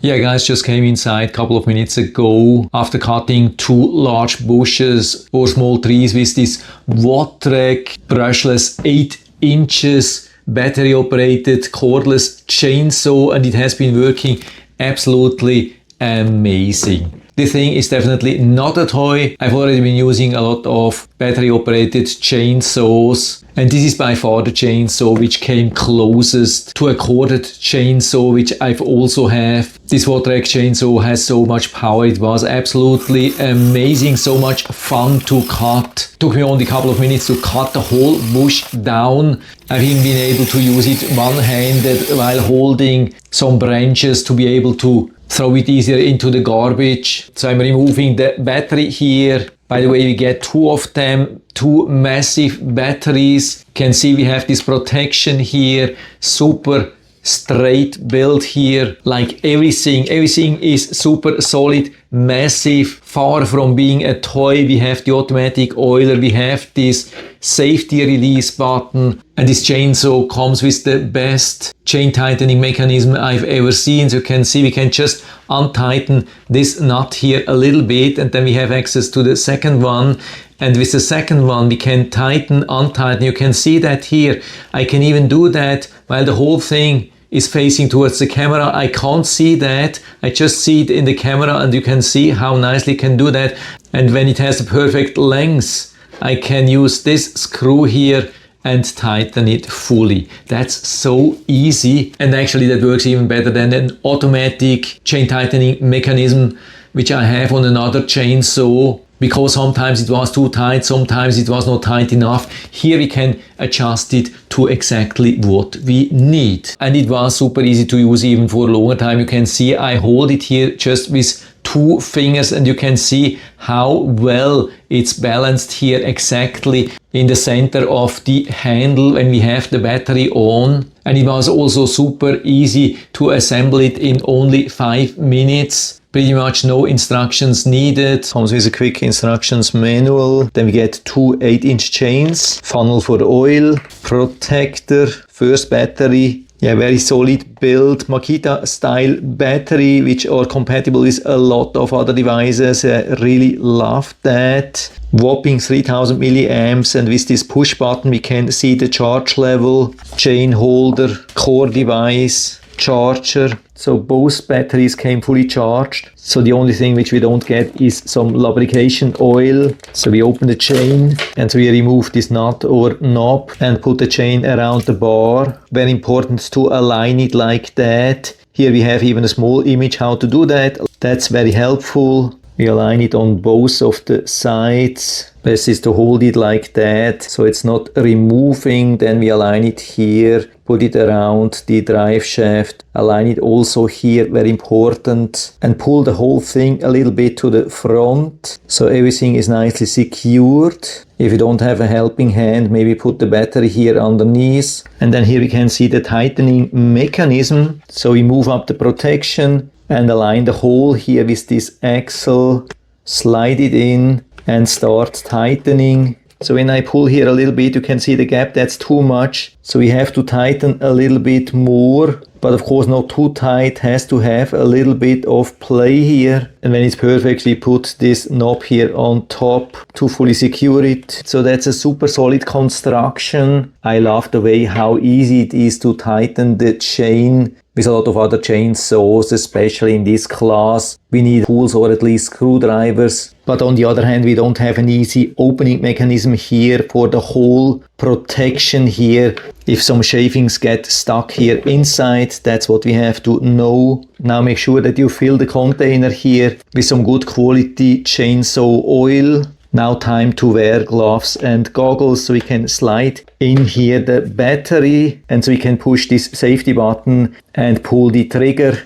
Yeah guys, just came inside a couple of minutes ago after cutting 2 large bushes or small trees with this VOTREK Brushless 8 inches battery operated cordless chainsaw, and it has been working absolutely amazing. The thing is definitely not a toy. I've already been using a lot of battery operated chainsaws, and this is by far the chainsaw which came closest to a corded chainsaw, which I've also have. This VOTREK chainsaw has so much power. It was absolutely amazing, so much fun to cut. Took me only a couple of minutes to cut the whole bush down. I've even been able to use it one-handed while holding some branches to be able to throw it easier into the garbage. So I'm removing the battery here. By the way, we get 2 of them, 2 massive batteries. You can see we have this protection here, super straight build here, like everything is super solid, massive, far from being a toy. We have the automatic oiler, we have this safety release button, and this chainsaw comes with the best chain tightening mechanism I've ever seen. So you can see we can just untighten this nut here a little bit, and then we have access to the second one. And with the second one, we can tighten, untighten. You can see that here. I can even do that while the whole thing is facing towards the camera. I can't see that. I just see it in the camera, and you can see how nicely I can do that. And when it has the perfect length, I can use this screw here and tighten it fully. That's so easy. And actually that works even better than an automatic chain tightening mechanism, which I have on another chainsaw, because sometimes it was too tight, sometimes it was not tight enough. Here we can adjust it to exactly what we need. And it was super easy to use even for a longer time. You can see I hold it here just with 2 fingers, and you can see how well it's balanced here exactly in the center of the handle when we have the battery on. And it was also super easy to assemble it in only 5 minutes. Pretty much no instructions needed. Comes with a quick instructions manual. Then we get 2 8-inch chains, funnel for the oil, protector, first battery. Yeah, very solid build, Makita style battery, which are compatible with a lot of other devices. I really love that. Whopping 3000 milliamps, and with this push button we can see the charge level, chain holder, core device, charger. So both batteries came fully charged. So the only thing which we don't get is some lubrication oil. So we open the chain, and so we remove this nut or knob and put the chain around the bar. Very important to align it like that. Here we have even a small image how to do that. That's very helpful. We align it on both of the sides. Best is to hold it like that, so it's not removing. Then we align it here, put it around the drive shaft, align it also here, very important, and pull the whole thing a little bit to the front, so everything is nicely secured. If you don't have a helping hand, maybe put the battery here underneath. And then here we can see the tightening mechanism. So we move up the protection and align the hole here with this axle, slide it in and start tightening. So when I pull here a little bit, you can see the gap, that's too much. So we have to tighten a little bit more, but of course not too tight, has to have a little bit of play here. And when it's perfect, we put this knob here on top to fully secure it. So that's a super solid construction. I love the way how easy it is to tighten the chain. With a lot of other chainsaws, especially in this class, we need tools or at least screwdrivers. But on the other hand, we don't have an easy opening mechanism here for the whole protection here. If some shavings get stuck here inside, that's what we have to know. Now make sure that you fill the container here with some good quality chainsaw oil. Now time to wear gloves and goggles, so we can slide in here the battery, and so we can push this safety button and pull the trigger.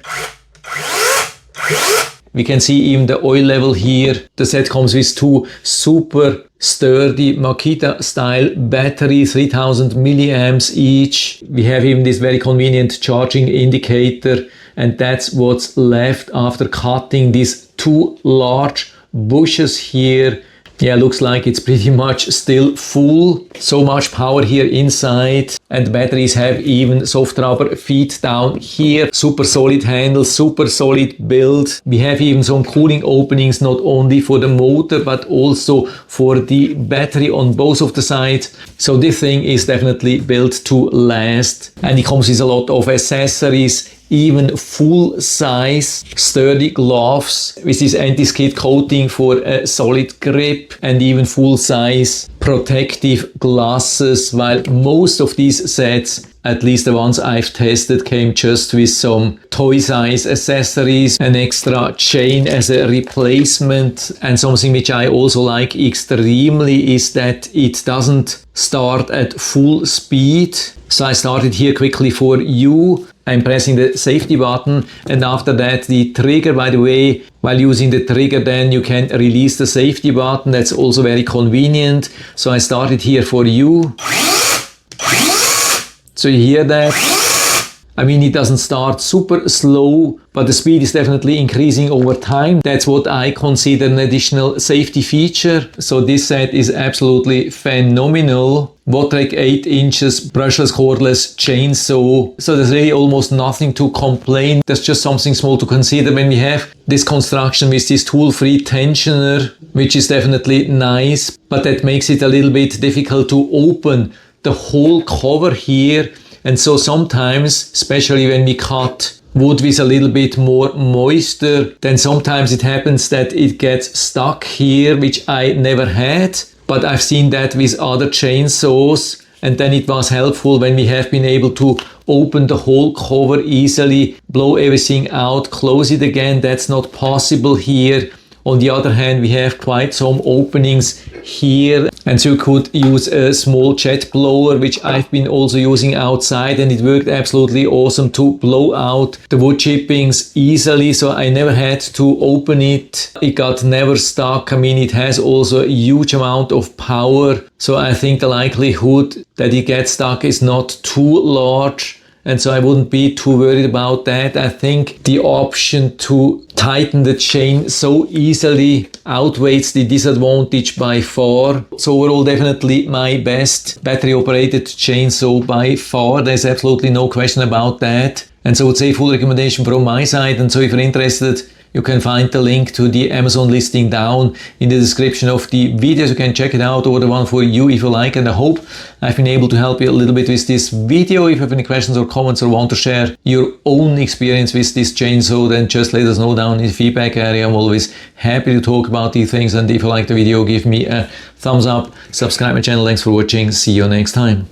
We can see even the oil level here. The set comes with 2 super sturdy Makita style batteries, 3000 milliamps each. We have even this very convenient charging indicator, and that's what's left after cutting these 2 large bushes here. Yeah, looks like it's pretty much still full. So much power here inside. and the batteries have even soft rubber feet down here. Super solid handles, super solid build. We have even some cooling openings, not only for the motor but also for the battery on both of the sides. So this thing is definitely built to last, and it comes with a lot of accessories, even full-size sturdy gloves with this anti-skid coating for a solid grip, and even full-size protective glasses, while most of these sets, at least the ones I've tested, came just with some toy-size accessories, an extra chain as a replacement. And something which I also like extremely is that it doesn't start at full speed. So I started here quickly for you. I'm pressing the safety button, and after that the trigger, by the way, while using the trigger then you can release the safety button. That's also very convenient. So I started here for you. So you hear that? I mean, it doesn't start super slow, but the speed is definitely increasing over time. That's what I consider an additional safety feature. So this set is absolutely phenomenal. VOTREK 8 inches brushless cordless chainsaw. So there's really almost nothing to complain. There's just something small to consider when we have this construction with this tool-free tensioner, which is definitely nice, but that makes it a little bit difficult to open the whole cover here. And so sometimes, especially when we cut wood with a little bit more moisture, then sometimes it happens that it gets stuck here, which I never had. But I've seen that with other chainsaws, and then it was helpful when we have been able to open the whole cover easily, blow everything out, close it again. That's not possible here. On the other hand, we have quite some openings here, and so you could use a small jet blower, which I've been also using outside, and it worked absolutely awesome to blow out the wood chippings easily. So I never had to open it. It got never stuck. I mean, it has also a huge amount of power. So I think the likelihood that it gets stuck is not too large. And so I wouldn't be too worried about that. I think the option to tighten the chain so easily outweighs the disadvantage by far. So overall, definitely my best battery operated chainsaw by far. There's absolutely no question about that. And so I would say full recommendation from my side. And so if you're interested, you can find the link to the Amazon listing down in the description of the video. You can check it out, order one for you if you like. And I hope I've been able to help you a little bit with this video. If you have any questions or comments or want to share your own experience with this chainsaw, then just let us know down in the feedback area. I'm always happy to talk about these things. And if you like the video, give me a thumbs up, subscribe my channel. Thanks for watching. See you next time.